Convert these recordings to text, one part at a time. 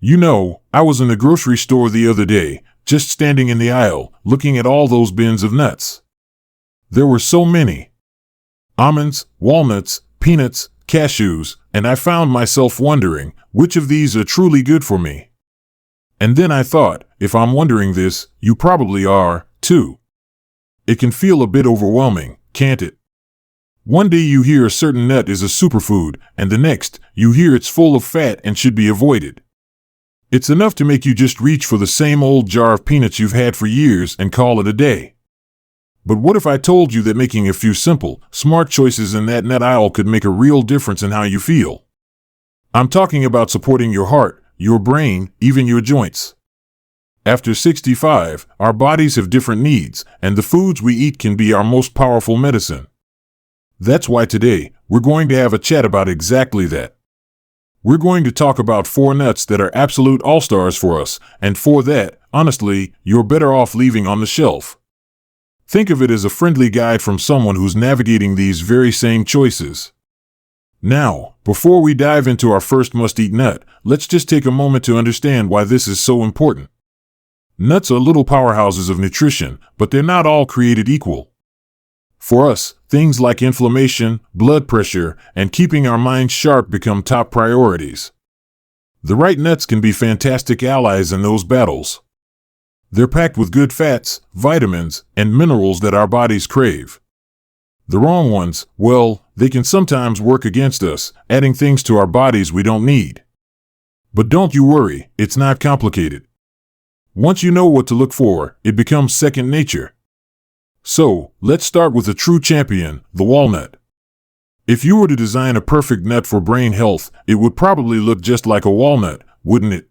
I was in the grocery store the other day, just standing in the aisle, looking at all those bins of nuts. There were so many. Almonds, walnuts, peanuts, cashews, and I found myself wondering, which of these are truly good for me? And then I thought, if I'm wondering this, you probably are, too. It can feel a bit overwhelming, can't it? One day you hear a certain nut is a superfood, and the next, you hear it's full of fat and should be avoided. It's enough to make you just reach for the same old jar of peanuts you've had for years and call it a day. But what if I told you that making a few simple, smart choices in that nut aisle could make a real difference in how you feel? I'm talking about supporting your heart, your brain, even your joints. After 65, our bodies have different needs, and the foods we eat can be our most powerful medicine. That's why today, we're going to have a chat about exactly that. We're going to talk about 4 nuts that are absolute all-stars for us, and 4 that, honestly, you're better off leaving on the shelf. Think of it as a friendly guide from someone who's navigating these very same choices. Now, before we dive into our first must-eat nut, let's just take a moment to understand why this is so important. Nuts are little powerhouses of nutrition, but they're not all created equal. For us, things like inflammation, blood pressure, and keeping our minds sharp become top priorities. The right nuts can be fantastic allies in those battles. They're packed with good fats, vitamins, and minerals that our bodies crave. The wrong ones, well, they can sometimes work against us, adding things to our bodies we don't need. But don't you worry, it's not complicated. Once you know what to look for, it becomes second nature. So, let's start with a true champion, the walnut. If you were to design a perfect nut for brain health, it would probably look just like a walnut, wouldn't it?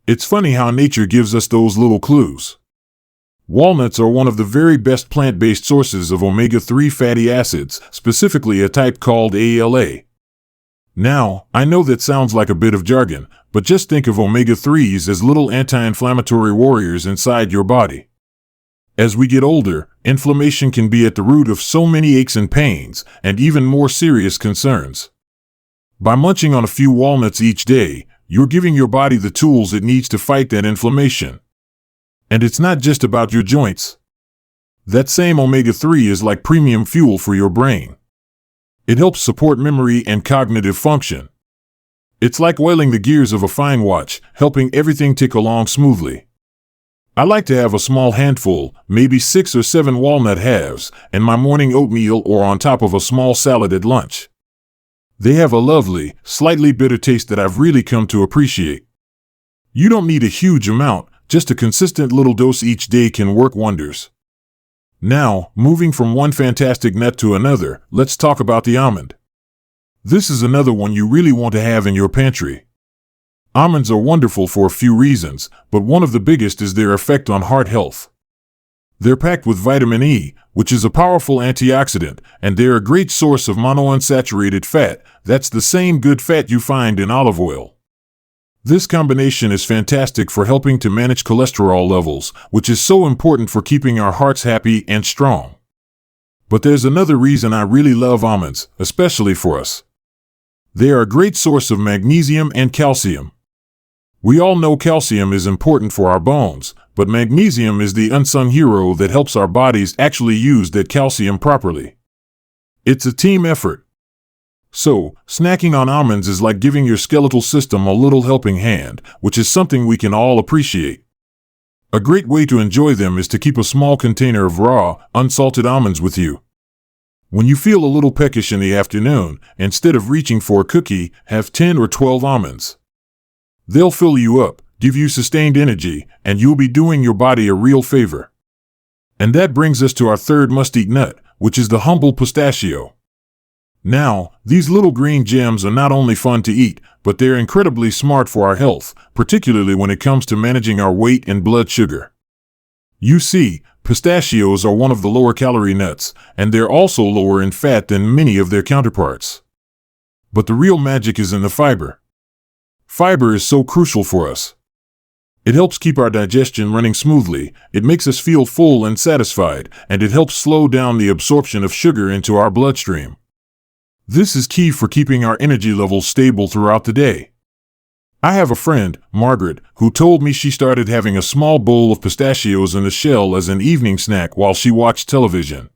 It's funny how nature gives us those little clues. Walnuts are one of the very best plant-based sources of omega-3 fatty acids, specifically a type called ALA. Now, I know that sounds like a bit of jargon, but just think of omega-3s as little anti-inflammatory warriors inside your body. As we get older, inflammation can be at the root of so many aches and pains, and even more serious concerns. By munching on a few walnuts each day, you're giving your body the tools it needs to fight that inflammation. And it's not just about your joints. That same omega-3 is like premium fuel for your brain. It helps support memory and cognitive function. It's like oiling the gears of a fine watch, helping everything tick along smoothly. I like to have a small handful, maybe 6 or 7 walnut halves, in my morning oatmeal or on top of a small salad at lunch. They have a lovely, slightly bitter taste that I've really come to appreciate. You don't need a huge amount, just a consistent little dose each day can work wonders. Now, moving from one fantastic nut to another, let's talk about the almond. This is another one you really want to have in your pantry. Almonds are wonderful for a few reasons, but one of the biggest is their effect on heart health. They're packed with vitamin E, which is a powerful antioxidant, and they're a great source of monounsaturated fat. That's the same good fat you find in olive oil. This combination is fantastic for helping to manage cholesterol levels, which is so important for keeping our hearts happy and strong. But there's another reason I really love almonds, especially for us. They are a great source of magnesium and calcium. We all know calcium is important for our bones, but magnesium is the unsung hero that helps our bodies actually use that calcium properly. It's a team effort. So, snacking on almonds is like giving your skeletal system a little helping hand, which is something we can all appreciate. A great way to enjoy them is to keep a small container of raw, unsalted almonds with you. When you feel a little peckish in the afternoon, instead of reaching for a cookie, have 10 or 12 almonds. They'll fill you up, give you sustained energy, and you'll be doing your body a real favor. And that brings us to our third must-eat nut, which is the humble pistachio. Now, these little green gems are not only fun to eat, but they're incredibly smart for our health, particularly when it comes to managing our weight and blood sugar. You see, pistachios are one of the lower-calorie nuts, and they're also lower in fat than many of their counterparts. But the real magic is in the fiber. Fiber is so crucial for us. It helps keep our digestion running smoothly, it makes us feel full and satisfied, and it helps slow down the absorption of sugar into our bloodstream. This is key for keeping our energy levels stable throughout the day. I have a friend, Margaret, who told me she started having a small bowl of pistachios in the shell as an evening snack while she watched television.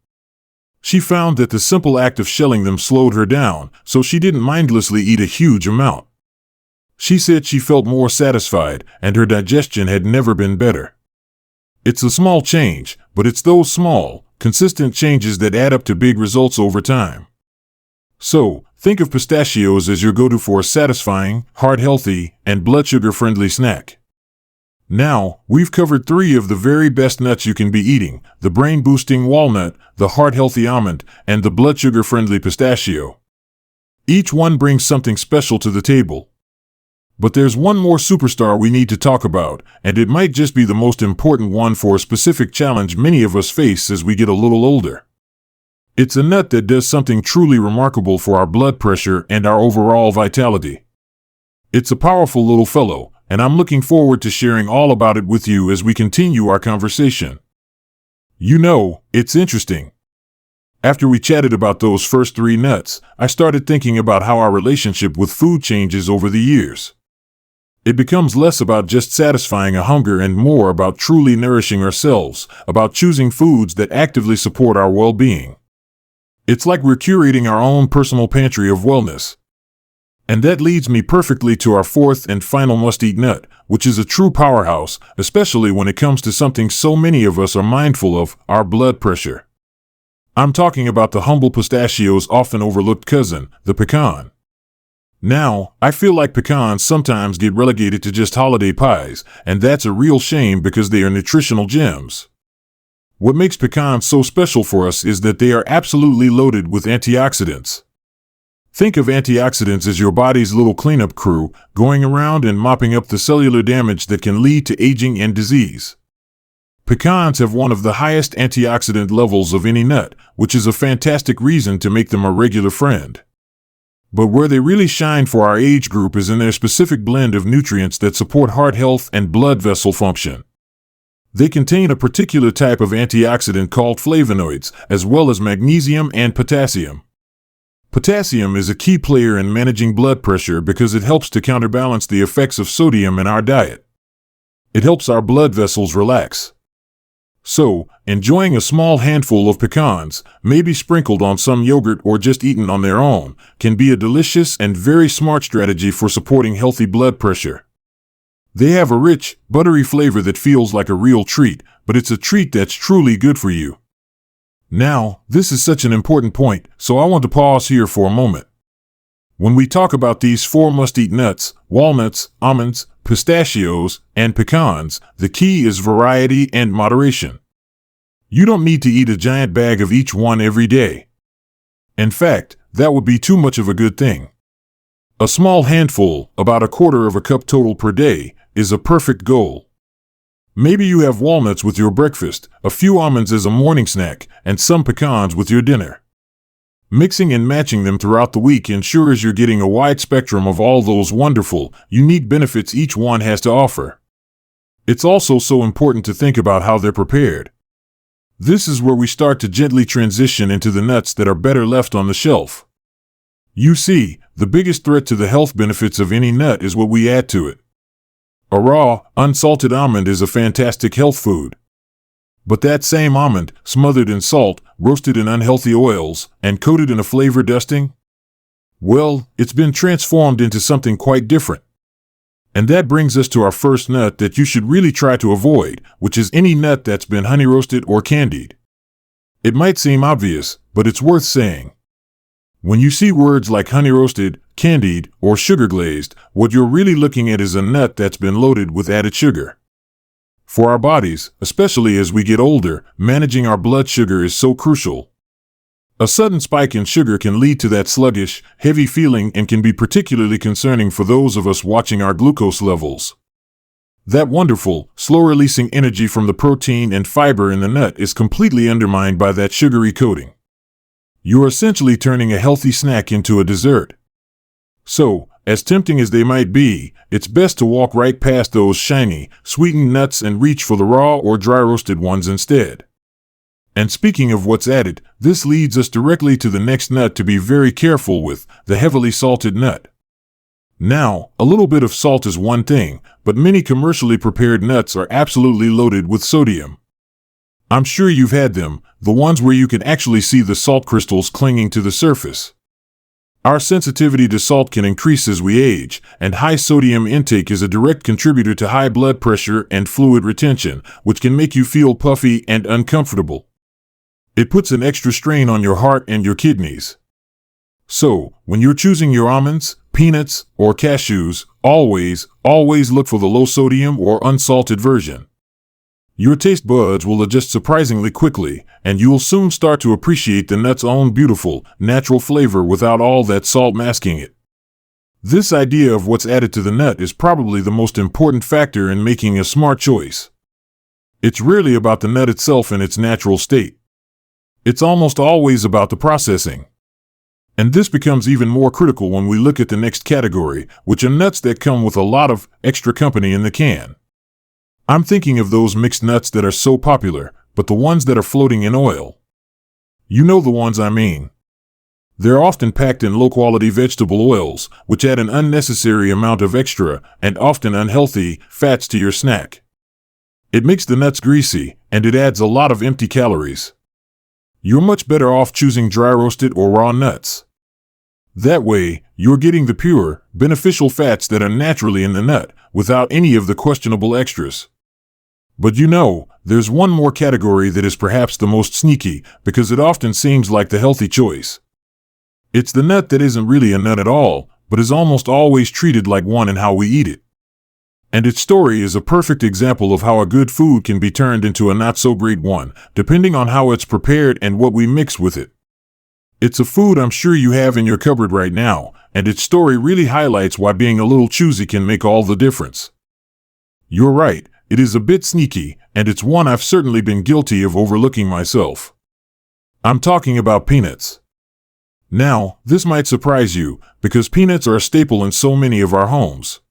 She found that the simple act of shelling them slowed her down, so she didn't mindlessly eat a huge amount. She said she felt more satisfied, and her digestion had never been better. It's a small change, but it's those small, consistent changes that add up to big results over time. So, think of pistachios as your go-to for a satisfying, heart-healthy, and blood sugar-friendly snack. Now, we've covered 3 of the very best nuts you can be eating: the brain-boosting walnut, the heart-healthy almond, and the blood sugar-friendly pistachio. Each one brings something special to the table. But there's one more superstar we need to talk about, and it might just be the most important one for a specific challenge many of us face as we get a little older. It's a nut that does something truly remarkable for our blood pressure and our overall vitality. It's a powerful little fellow, and I'm looking forward to sharing all about it with you as we continue our conversation. You know, it's interesting. After we chatted about those first 3 nuts, I started thinking about how our relationship with food changes over the years. It becomes less about just satisfying a hunger and more about truly nourishing ourselves, about choosing foods that actively support our well-being. It's like we're curating our own personal pantry of wellness. And that leads me perfectly to our 4th and final must-eat nut, which is a true powerhouse, especially when it comes to something so many of us are mindful of: our blood pressure. I'm talking about the humble pistachio's often overlooked cousin, the pecan. Now, I feel like pecans sometimes get relegated to just holiday pies, and that's a real shame because they are nutritional gems. What makes pecans so special for us is that they are absolutely loaded with antioxidants. Think of antioxidants as your body's little cleanup crew, going around and mopping up the cellular damage that can lead to aging and disease. Pecans have one of the highest antioxidant levels of any nut, which is a fantastic reason to make them a regular friend. But where they really shine for our age group is in their specific blend of nutrients that support heart health and blood vessel function. They contain a particular type of antioxidant called flavonoids, as well as magnesium and potassium. Potassium is a key player in managing blood pressure because it helps to counterbalance the effects of sodium in our diet. It helps our blood vessels relax. So, enjoying a small handful of pecans, maybe sprinkled on some yogurt or just eaten on their own, can be a delicious and very smart strategy for supporting healthy blood pressure. They have a rich, buttery flavor that feels like a real treat, but it's a treat that's truly good for you. Now, this is such an important point, so I want to pause here for a moment. When we talk about these 4 must-eat nuts, walnuts, almonds, pistachios, and pecans, the key is variety and moderation. You don't need to eat a giant bag of each one every day. In fact, that would be too much of a good thing. A small handful, about 1/4 cup total per day, is a perfect goal. Maybe you have walnuts with your breakfast, a few almonds as a morning snack, and some pecans with your dinner. Mixing and matching them throughout the week ensures you're getting a wide spectrum of all those wonderful, unique benefits each one has to offer. It's also so important to think about how they're prepared. This is where we start to gently transition into the nuts that are better left on the shelf. You see, the biggest threat to the health benefits of any nut is what we add to it. A raw, unsalted almond is a fantastic health food. But that same almond, smothered in salt, roasted in unhealthy oils, and coated in a flavor dusting? Well, it's been transformed into something quite different. And that brings us to our first nut that you should really try to avoid, which is any nut that's been honey roasted or candied. It might seem obvious, but it's worth saying. When you see words like honey roasted, candied, or sugar glazed, what you're really looking at is a nut that's been loaded with added sugar. For our bodies, especially as we get older, managing our blood sugar is so crucial. A sudden spike in sugar can lead to that sluggish, heavy feeling and can be particularly concerning for those of us watching our glucose levels. That wonderful, slow-releasing energy from the protein and fiber in the nut is completely undermined by that sugary coating. You're essentially turning a healthy snack into a dessert. So, as tempting as they might be, it's best to walk right past those shiny, sweetened nuts and reach for the raw or dry roasted ones instead. And speaking of what's added, this leads us directly to the next nut to be very careful with, the heavily salted nut. Now, a little bit of salt is one thing, but many commercially prepared nuts are absolutely loaded with sodium. I'm sure you've had them, the ones where you can actually see the salt crystals clinging to the surface. Our sensitivity to salt can increase as we age, and high sodium intake is a direct contributor to high blood pressure and fluid retention, which can make you feel puffy and uncomfortable. It puts an extra strain on your heart and your kidneys. So, when you're choosing your almonds, peanuts, or cashews, always look for the low sodium or unsalted version. Your taste buds will adjust surprisingly quickly, and you'll soon start to appreciate the nut's own beautiful, natural flavor without all that salt masking it. This idea of what's added to the nut is probably the most important factor in making a smart choice. It's rarely about the nut itself in its natural state. It's almost always about the processing. And this becomes even more critical when we look at the next category, which are nuts that come with a lot of extra company in the can. I'm thinking of those mixed nuts that are so popular, but the ones that are floating in oil. You know the ones I mean. They're often packed in low-quality vegetable oils, which add an unnecessary amount of extra, and often unhealthy, fats to your snack. It makes the nuts greasy, and it adds a lot of empty calories. You're much better off choosing dry-roasted or raw nuts. That way, you're getting the pure, beneficial fats that are naturally in the nut, without any of the questionable extras. But you know, there's one more category that is perhaps the most sneaky, because it often seems like the healthy choice. It's the nut that isn't really a nut at all, but is almost always treated like one in how we eat it. And its story is a perfect example of how a good food can be turned into a not-so-great one, depending on how it's prepared and what we mix with it. It's a food I'm sure you have in your cupboard right now, and its story really highlights why being a little choosy can make all the difference. You're right, it is a bit sneaky, and it's one I've certainly been guilty of overlooking myself. I'm talking about peanuts. Now, this might surprise you, because peanuts are a staple in so many of our homes.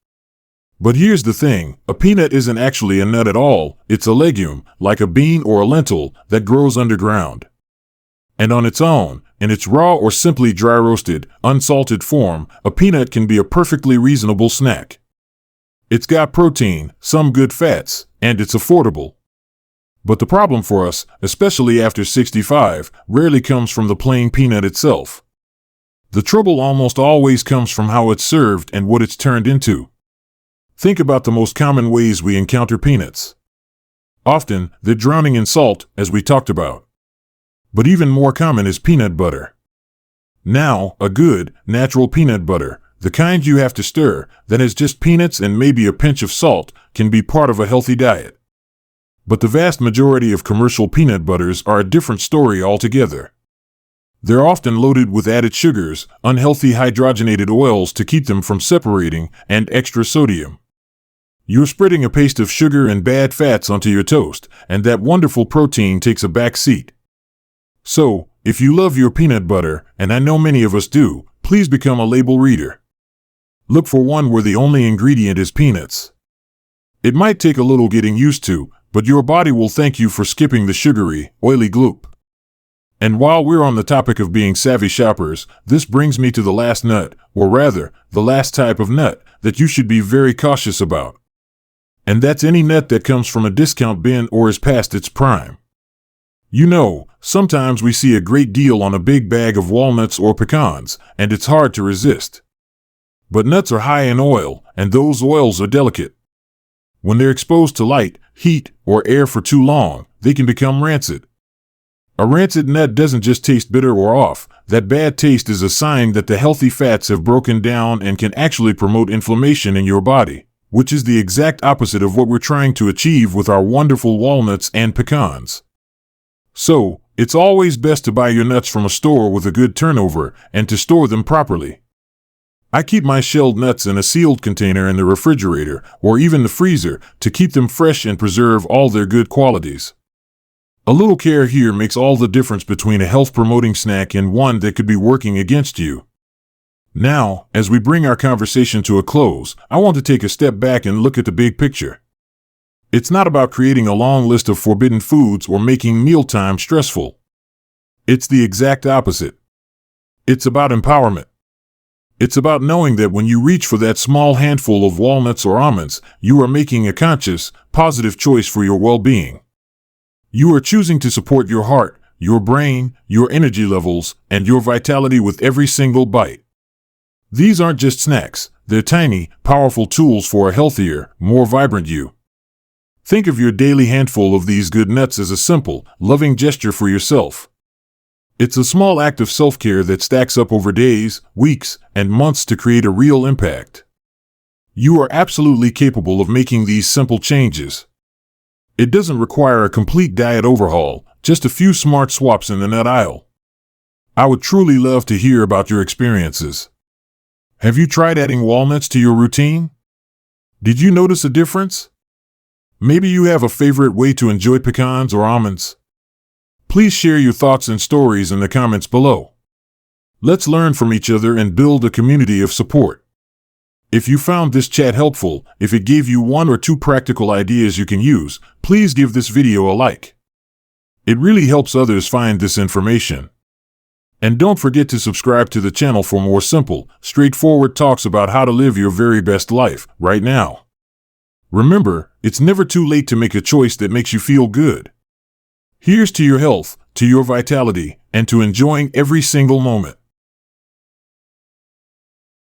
But here's the thing, a peanut isn't actually a nut at all, it's a legume, like a bean or a lentil, that grows underground. And on its own, in its raw or simply dry-roasted, unsalted form, a peanut can be a perfectly reasonable snack. It's got protein, some good fats, and it's affordable. But the problem for us, especially after 65, rarely comes from the plain peanut itself. The trouble almost always comes from how it's served and what it's turned into. Think about the most common ways we encounter peanuts. Often, they're drowning in salt, as we talked about. But even more common is peanut butter. Now, a good, natural peanut butter, the kind you have to stir, that has just peanuts and maybe a pinch of salt, can be part of a healthy diet. But the vast majority of commercial peanut butters are a different story altogether. They're often loaded with added sugars, unhealthy hydrogenated oils to keep them from separating, and extra sodium. You're spreading a paste of sugar and bad fats onto your toast, and that wonderful protein takes a back seat. So, if you love your peanut butter, and I know many of us do, please become a label reader. Look for one where the only ingredient is peanuts. It might take a little getting used to, but your body will thank you for skipping the sugary, oily gloop. And while we're on the topic of being savvy shoppers, this brings me to the last nut, or rather, the last type of nut, that you should be very cautious about. And that's any nut that comes from a discount bin or is past its prime. You know, sometimes we see a great deal on a big bag of walnuts or pecans, and it's hard to resist. But nuts are high in oil, and those oils are delicate. When they're exposed to light, heat, or air for too long, they can become rancid. A rancid nut doesn't just taste bitter or off. That bad taste is a sign that the healthy fats have broken down and can actually promote inflammation in your body, which is the exact opposite of what we're trying to achieve with our wonderful walnuts and pecans. So, it's always best to buy your nuts from a store with a good turnover and to store them properly. I keep my shelled nuts in a sealed container in the refrigerator or even the freezer to keep them fresh and preserve all their good qualities. A little care here makes all the difference between a health-promoting snack and one that could be working against you. Now, as we bring our conversation to a close, I want to take a step back and look at the big picture. It's not about creating a long list of forbidden foods or making mealtime stressful. It's the exact opposite. It's about empowerment. It's about knowing that when you reach for that small handful of walnuts or almonds, you are making a conscious, positive choice for your well-being. You are choosing to support your heart, your brain, your energy levels, and your vitality with every single bite. These aren't just snacks, they're tiny, powerful tools for a healthier, more vibrant you. Think of your daily handful of these good nuts as a simple, loving gesture for yourself. It's a small act of self-care that stacks up over days, weeks, and months to create a real impact. You are absolutely capable of making these simple changes. It doesn't require a complete diet overhaul, just a few smart swaps in the nut aisle. I would truly love to hear about your experiences. Have you tried adding walnuts to your routine? Did you notice a difference? Maybe you have a favorite way to enjoy pecans or almonds. Please share your thoughts and stories in the comments below. Let's learn from each other and build a community of support. If you found this chat helpful, if it gave you 1 or 2 practical ideas you can use, please give this video a like. It really helps others find this information. And don't forget to subscribe to the channel for more simple, straightforward talks about how to live your very best life, right now. Remember, it's never too late to make a choice that makes you feel good. Here's to your health, to your vitality, and to enjoying every single moment.